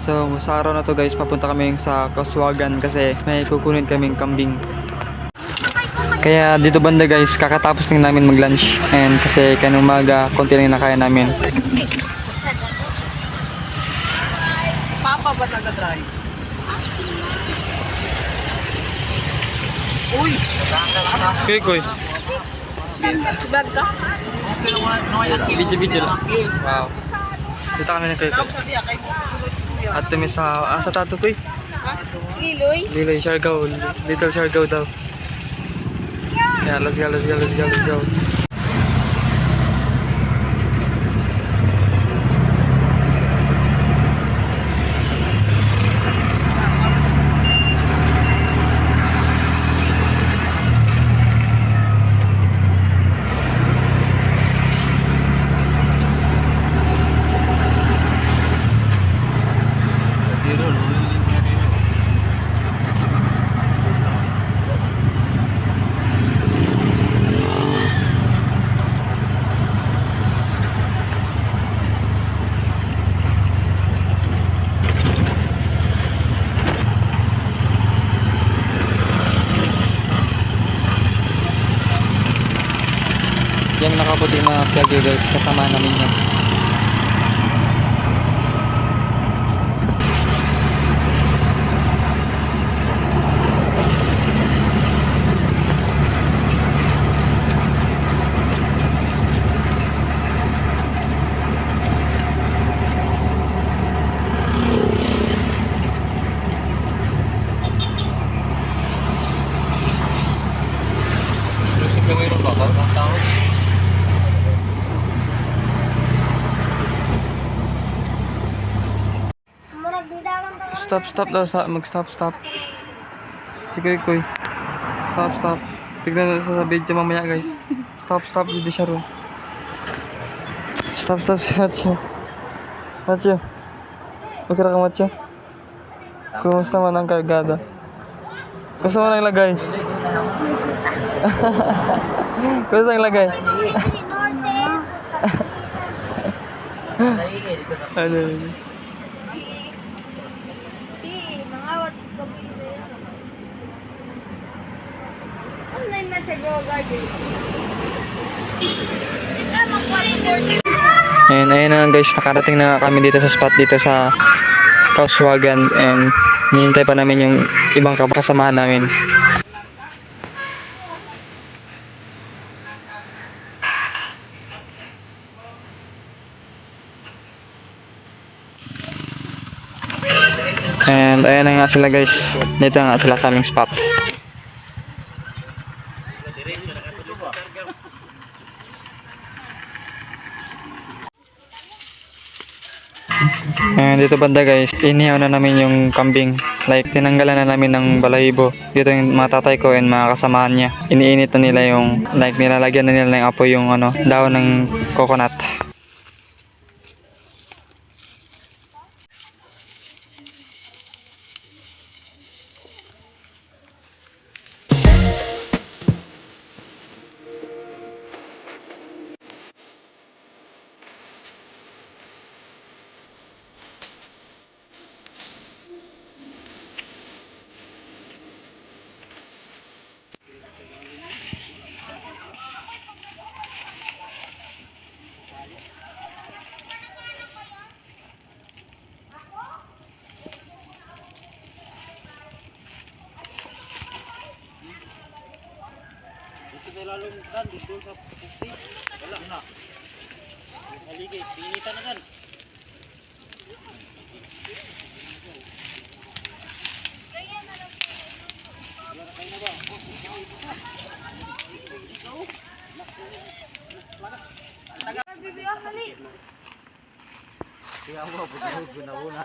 So sa araw na to guys, papunta kami sa Kaswagan kasi may kukunin kaming kambing. Kaya dito banda guys, kakatapos lang namin mag-lunch. And kasi kanina umaga, konti lang nakaya namin. Papa ba nag-drive? Uy! Kuy kuy. Vlog ka? Video lang. Wow. Dito kami na kuy kuy. At tumi sa tato kuy. Liloy? Liloy Siargao. Little Siargao daw. Yeah, let's go, let's go, let's go, let's go. Yung nakaputi na vlogger guys, kasama namin yan. Stop daw sa mag-stop. Sige kuy. Stop. Tignan na sa video mamaya guys. Stop dito siya ron. Stop Macho. Okay ka Macho. Kumusta man ang kargada? Kumusta man ang lagay? Kumusta ang lagay? Ano? Nangawat kami sa'yo. Online na siya, bro, garden. Ayun na guys, nakarating na kami dito sa spot dito sa Kaswagan and hinihintay pa namin yung ibang kasamahan namin. And ayan na nga sila guys, dito nga sila sa aming spot. And dito banda guys, inihaw na namin yung kambing. Like tinanggalan na namin ng balahibo. Dito yung mga tatay ko and mga kasamahan niya. Iniinit na nila yung, like nilalagyan na nila ng apoy yung daon ng coconut. Dito sa puti. Wala na. Haligay, pinita na kan. Kaya mo, guna-guna.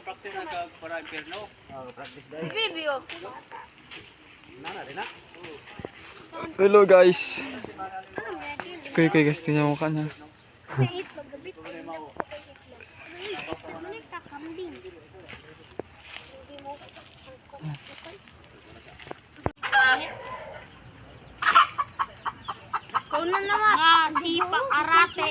Practice na ka para perno. Practice dahil. Video. Nana rin na. Hello guys. Kuy guys, tingnan mo ka na. Kau na naman. Nga, sipa, karate.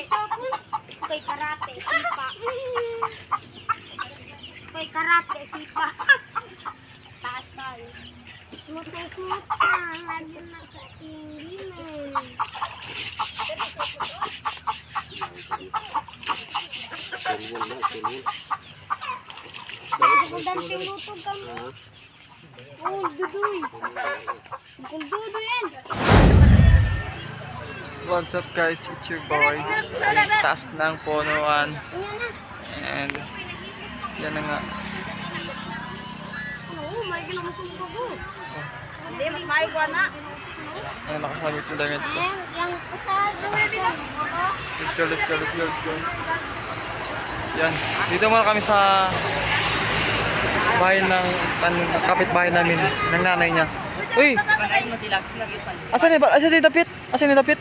dancing luto ka mo. Oh, dudoy. Kung dudoy yan. What's up guys, it's your boy. Ay, taas ng punuan. And yan na nga. Oo, may ginamusong ko. Hindi, mas maigwa na. Ano nakasabit yung damit ko. Yang pasal, Let's go, let's go, let's go, let's go. Yan, dito muna kami sa bahay ng kapitbahay namin, ng nanay niya. Uy! Asan ni ba? Asan ni dapit? Asan ni dapit?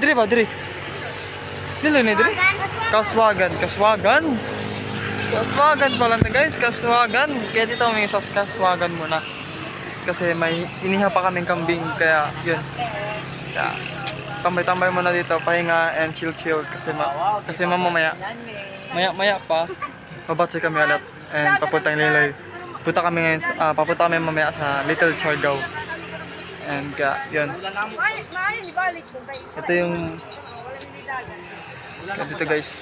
Diri ba? Diri? Dili ni diri? Kaswagan. Kaswagan pala na guys. Kaswagan. Kaya dito kami sa Kaswagan muna. Kasi may iniha pa kaming kambing. Kaya yun. Kaya tambay-tambay muna dito. Pahinga and chill-chill. Kasi mamamaya. Maya pa. Mabatsay kami alat. And papuntang Liloy. Papunta kami mamaya sa Little Siargao. And kaya yun. Ito yung dito guys.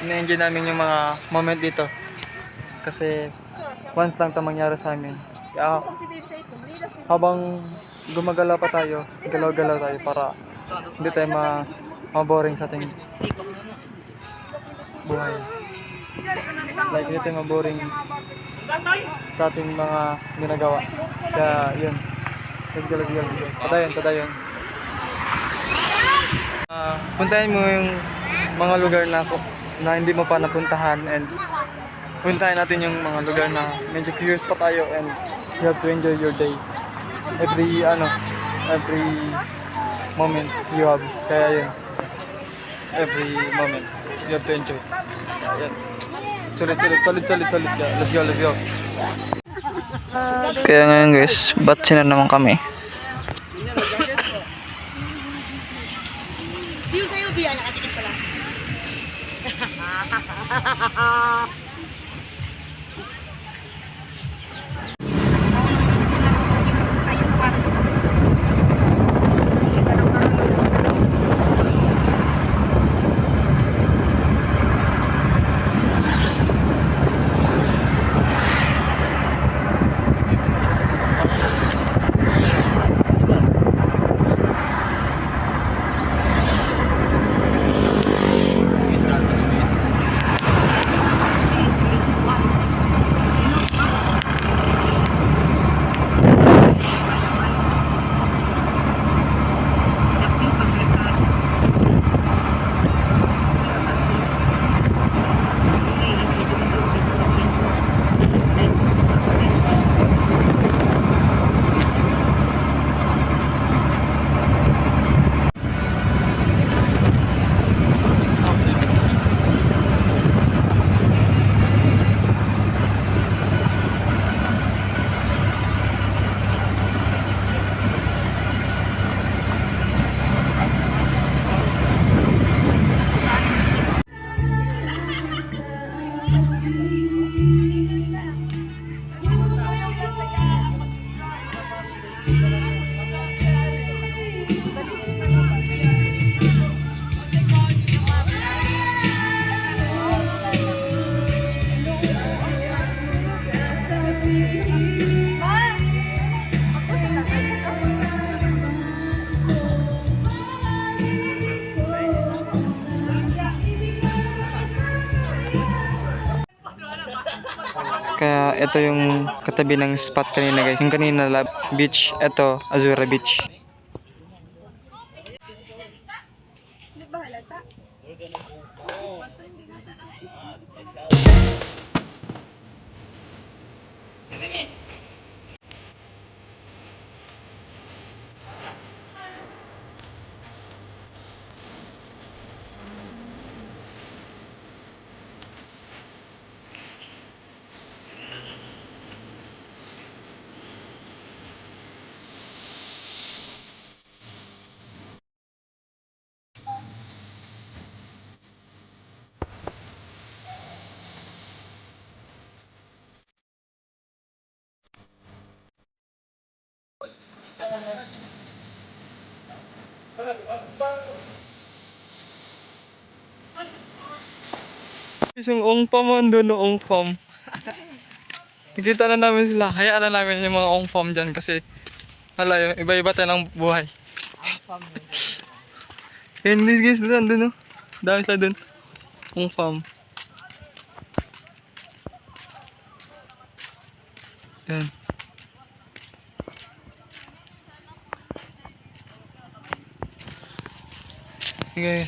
Ina-enjoy namin yung mga moment dito. Kasi once lang ito mangyari sa amin. Kaya habang gumagala pa tayo, galaw-galaw tayo para hindi tayo maboring sa ating buhay. Like hindi tayo maboring sa ating mga ginagawa. Kaya yun. Let's go. Padayon. Puntahin mo yung mga lugar na hindi mo pa napuntahan and puntahin natin yung mga lugar na medyo curious pa tayo and you have to enjoy your day. Every moment you have. Kaya yun. Every moment you have to enjoy. Kaya yun. Solid. Let's go. Kaya ngayon guys, batsi na naman kami. Yung sa'yo, Bia, nakatikit pala. Kaya ito yung katabi ng spot kanina guys. Yung kanina beach, ito Azura Beach. Isang ongpam ando no ongpam. Nakita na namin sila. Hayaan na namin yung mga ong-farm dyan kasi hala yun, iba-iba tayo ng buhay. Yan guys, doon no. Dami sila doon. Ong-farm. Yan. Okay.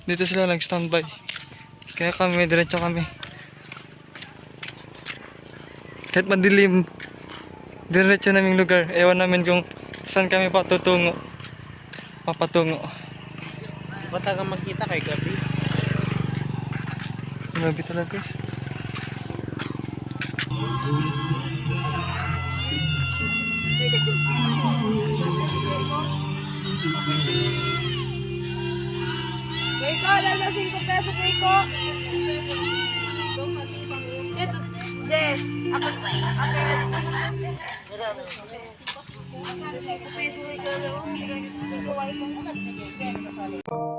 Dito sila nag-standby. Kaya kami, diretso kami. Kahit madilim, diretso naming lugar. Ewan namin kung saan kami papatungo. Ba't ka makita kay gabi? Grabe talaga guys. Keiko, dahil na 5 peso, Keiko. Jess, ako. 5 peso, Keiko.